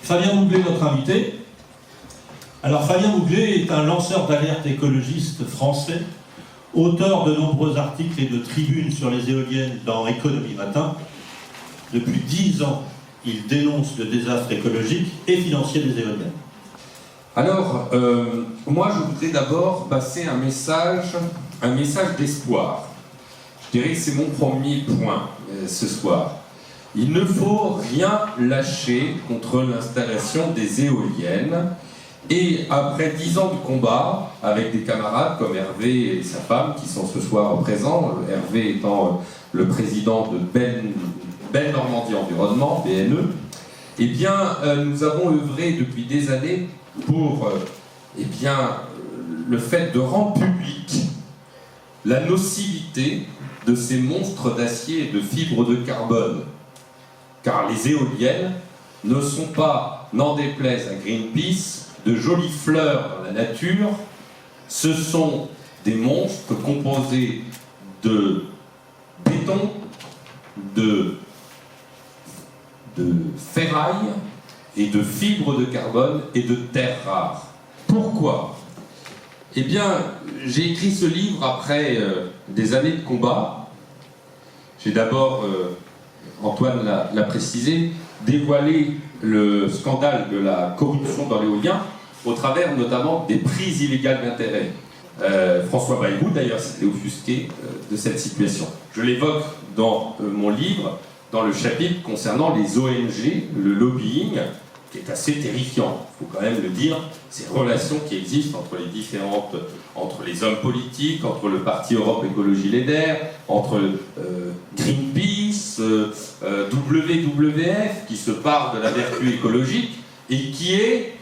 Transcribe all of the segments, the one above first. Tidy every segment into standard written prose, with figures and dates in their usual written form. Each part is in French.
Fabien Mouglet, notre invité. Alors Fabien Mouglet est un lanceur d'alerte écologiste français, auteur de nombreux articles et de tribunes sur les éoliennes dans Économie Matin. Depuis 10 ans, il dénonce le désastre écologique et financier des éoliennes. Alors, moi je voudrais d'abord passer un message d'espoir. Je dirais que c'est mon premier point ce soir. Il ne faut rien lâcher contre l'installation des éoliennes. Et après 10 ans de combat, avec des camarades comme Hervé et sa femme, qui sont ce soir présents, Hervé étant le président de Belle Normandie Environnement, BNE, eh bien, nous avons œuvré depuis des années pour le fait de rendre public la nocivité de ces monstres d'acier et de fibres de carbone. Car les éoliennes ne sont pas, n'en déplaise à Greenpeace, de jolies fleurs dans la nature. Ce sont des monstres composés de béton, de ferraille et de fibres de carbone et de terres rares. Pourquoi ? Eh bien, j'ai écrit ce livre après des années de combat. J'ai d'abord, Antoine l'a précisé, dévoilé le scandale de la corruption dans l'éolien au travers notamment des prises illégales d'intérêt. François Bayrou d'ailleurs s'était offusqué de cette situation. Je l'évoque dans mon livre, dans le chapitre concernant les ONG, le lobbying, qui est assez terrifiant, il faut quand même le dire, ces relations qui existent entre les hommes politiques, entre le parti Europe Écologie Les Verts, entre Greenpeace, WWF, qui se parle de la vertu écologique, et qui est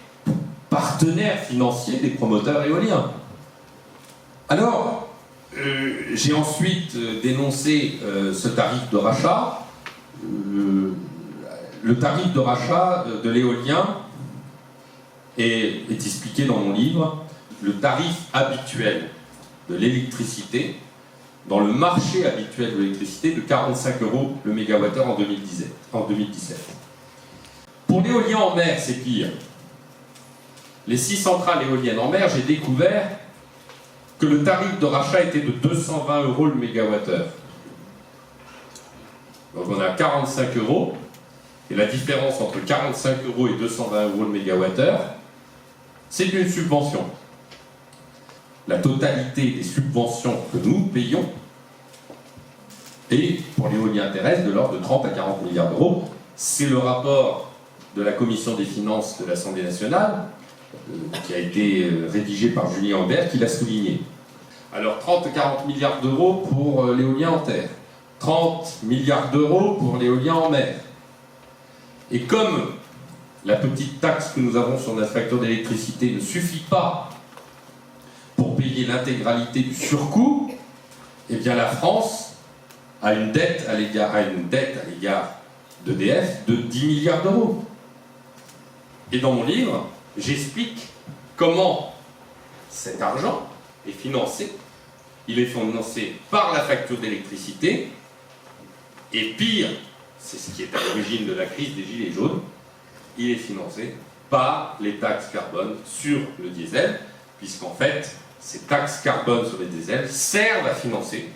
partenaire financier des promoteurs éoliens. Alors, j'ai ensuite dénoncé ce tarif de rachat. Le tarif de rachat de l'éolien est expliqué dans mon livre. Le tarif habituel de l'électricité, dans le marché habituel de l'électricité, de 45 € le mégawattheure en 2017. Pour l'éolien en mer, c'est pire. Les 6 centrales éoliennes en mer, j'ai découvert que le tarif de rachat était de 220 € le mégawattheure. Donc on a 45 €, et la différence entre 45 € et 220 € le mégawattheure, c'est une subvention. La totalité des subventions que nous payons est, pour l'éolien terrestre, de l'ordre de 30 à 40 milliards d'euros. C'est le rapport de la Commission des finances de l'Assemblée nationale, qui a été rédigé par Julien Aubert, qui l'a souligné. Alors 30 à 40 milliards d'euros pour l'éolien en terre, 30 milliards d'euros pour l'éolien en mer. Et comme la petite taxe que nous avons sur notre facture d'électricité ne suffit pas pour payer l'intégralité du surcoût, eh bien la France a une dette à l'égard d'EDF de 10 milliards d'euros. Et dans mon livre, j'explique comment cet argent est financé. Il est financé par la facture d'électricité, et pire, c'est ce qui est à l'origine de la crise des Gilets jaunes, il est financé par les taxes carbone sur le diesel, puisqu'en fait, ces taxes carbone sur le diesel servent à financer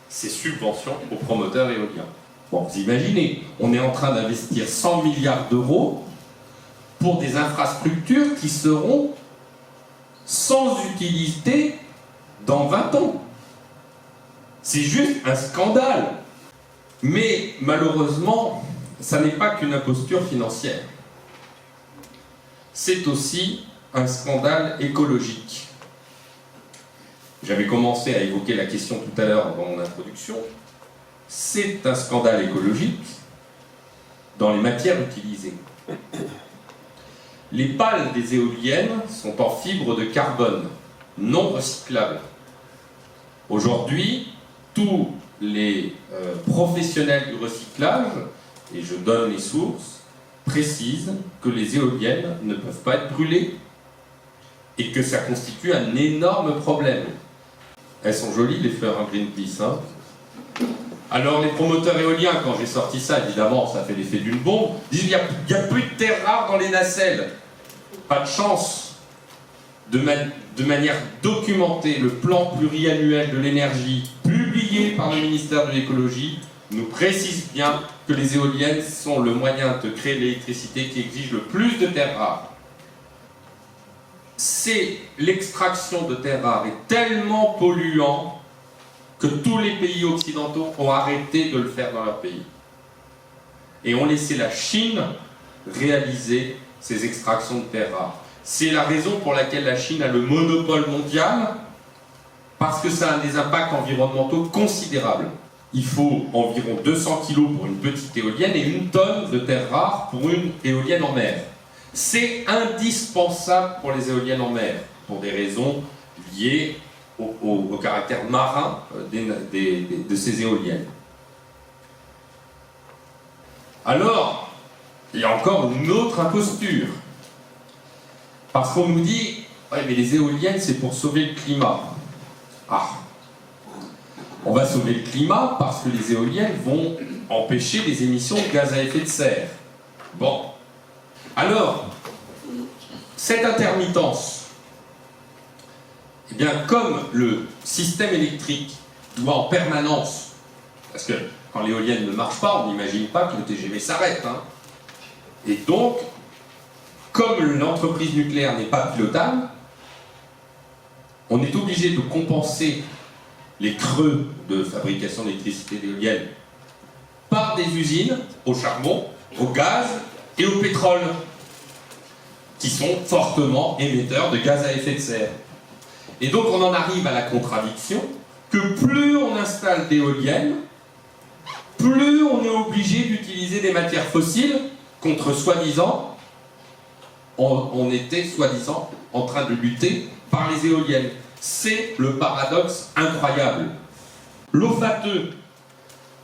ces subventions aux promoteurs éoliens. Bon, vous imaginez, on est en train d'investir 100 milliards d'euros pour des infrastructures qui seront sans utilité dans 20 ans. C'est juste un scandale. Mais malheureusement, ça n'est pas qu'une imposture financière. C'est aussi un scandale écologique. J'avais commencé à évoquer la question tout à l'heure dans mon introduction. C'est un scandale écologique dans les matières utilisées. Les pales des éoliennes sont en fibres de carbone, non recyclables. Aujourd'hui, tous les professionnels du recyclage, et je donne les sources, précisent que les éoliennes ne peuvent pas être brûlées et que ça constitue un énorme problème. Elles sont jolies les fleurs en Greenpeace, hein. Alors les promoteurs éoliens, quand j'ai sorti ça, évidemment, ça fait l'effet d'une bombe, disent il n'y a plus de terres rares dans les nacelles. Pas de chance. De manière documentée, le plan pluriannuel de l'énergie, publié par le ministère de l'écologie, nous précise bien que les éoliennes sont le moyen de créer l'électricité qui exige le plus de terres rares. C'est l'extraction de terres rares est tellement polluant que tous les pays occidentaux ont arrêté de le faire dans leur pays. Et ont laissé la Chine réaliser ces extractions de terres rares. C'est la raison pour laquelle la Chine a le monopole mondial, parce que ça a des impacts environnementaux considérables. Il faut environ 200 kg pour une petite éolienne et 1 tonne de terres rares pour une éolienne en mer. C'est indispensable pour les éoliennes en mer, pour des raisons liées au caractère marin de ces éoliennes. Alors, il y a encore une autre imposture. Parce qu'on nous dit, ouais, mais les éoliennes, c'est pour sauver le climat. Ah, on va sauver le climat parce que les éoliennes vont empêcher les émissions de gaz à effet de serre. Bon. Alors, cette intermittence, eh bien, comme le système électrique doit en permanence, parce que quand l'éolienne ne marche pas, on n'imagine pas que le TGV s'arrête, hein. Et donc, comme l'entreprise nucléaire n'est pas pilotable, on est obligé de compenser les creux de fabrication d'électricité d'éolienne par des usines au charbon, au gaz et au pétrole, qui sont fortement émetteurs de gaz à effet de serre. Et donc on en arrive à la contradiction que plus on installe d'éoliennes, plus on est obligé d'utiliser des matières fossiles contre soi-disant, on était soi-disant en train de lutter par les éoliennes. C'est le paradoxe incroyable. L'OFATE,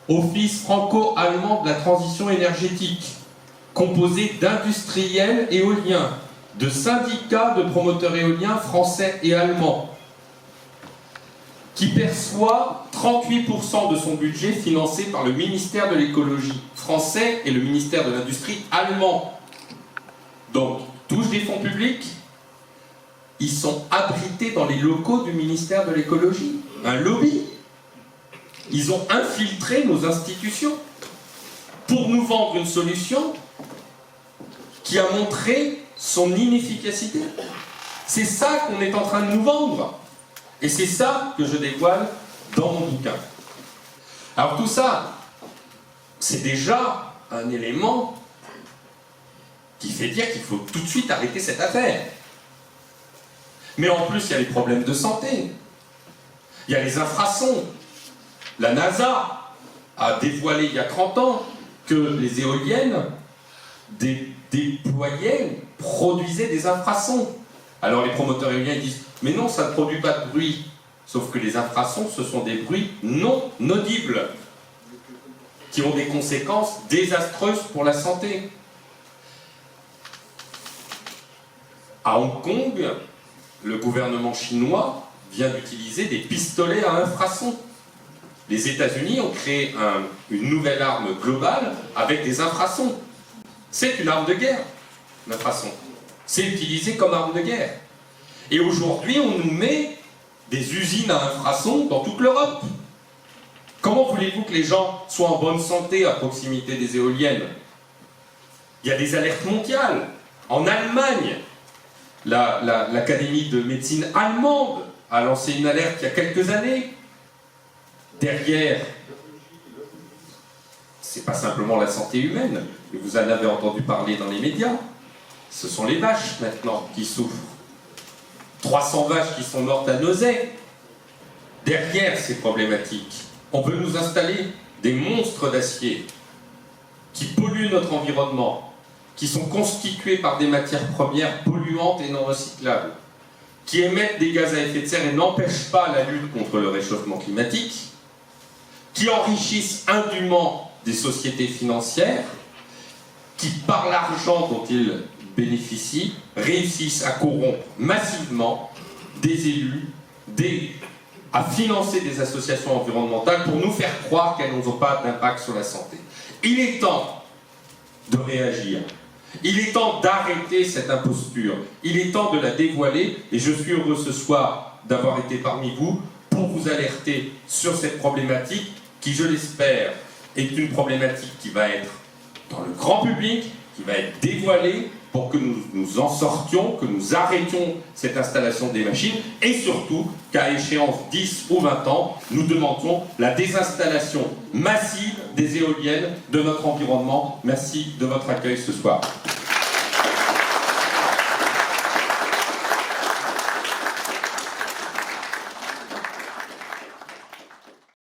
Office franco-allemand de la transition énergétique, composé d'industriels éoliens, de syndicats de promoteurs éoliens français et allemands, qui perçoit 38% de son budget financé par le ministère de l'écologie français et le ministère de l'industrie allemand. Donc, touchent des fonds publics, ils sont abrités dans les locaux du ministère de l'écologie. Un lobby. Ils ont infiltré nos institutions pour nous vendre une solution qui a montré son inefficacité. C'est ça qu'on est en train de nous vendre. Et c'est ça que je dévoile dans mon bouquin. Alors tout ça, c'est déjà un élément qui fait dire qu'il faut tout de suite arrêter cette affaire. Mais en plus, il y a les problèmes de santé. Il y a les infrasons. La NASA a dévoilé il y a 30 ans que les éoliennes déployaient, produisaient des infrasons. Alors les promoteurs éoliens disent « Mais non, ça ne produit pas de bruit. » Sauf que les infrasons, ce sont des bruits non audibles qui ont des conséquences désastreuses pour la santé. À Hong Kong, le gouvernement chinois vient d'utiliser des pistolets à infrasons. Les États-Unis ont créé une nouvelle arme globale avec des infrasons. C'est une arme de guerre, l'infrason. C'est utilisé comme arme de guerre. Et aujourd'hui, on nous met des usines à infrasons dans toute l'Europe. Comment voulez-vous que les gens soient en bonne santé à proximité des éoliennes? Il y a des alertes mondiales. En Allemagne, l'Académie de médecine allemande a lancé une alerte il y a quelques années. Derrière, c'est pas simplement la santé humaine, et vous en avez entendu parler dans les médias, ce sont les vaches maintenant qui souffrent. 300 vaches qui sont mortes à nausée. Derrière ces problématiques, on veut nous installer des monstres d'acier qui polluent notre environnement, qui sont constitués par des matières premières polluantes et non recyclables, qui émettent des gaz à effet de serre et n'empêchent pas la lutte contre le réchauffement climatique, qui enrichissent indûment des sociétés financières, qui, par l'argent dont ils réussissent à corrompre massivement des élus, des à financer des associations environnementales pour nous faire croire qu'elles n'ont pas d'impact sur la santé. Il est temps de réagir. Il est temps d'arrêter cette imposture. Il est temps de la dévoiler. Et je suis heureux ce soir d'avoir été parmi vous pour vous alerter sur cette problématique qui, je l'espère, est une problématique qui va être dans le grand public, qui va être dévoilée pour que nous en sortions, que nous arrêtions cette installation des machines et surtout qu'à échéance 10 ou 20 ans, nous demandions la désinstallation massive des éoliennes de notre environnement. Merci de votre accueil ce soir.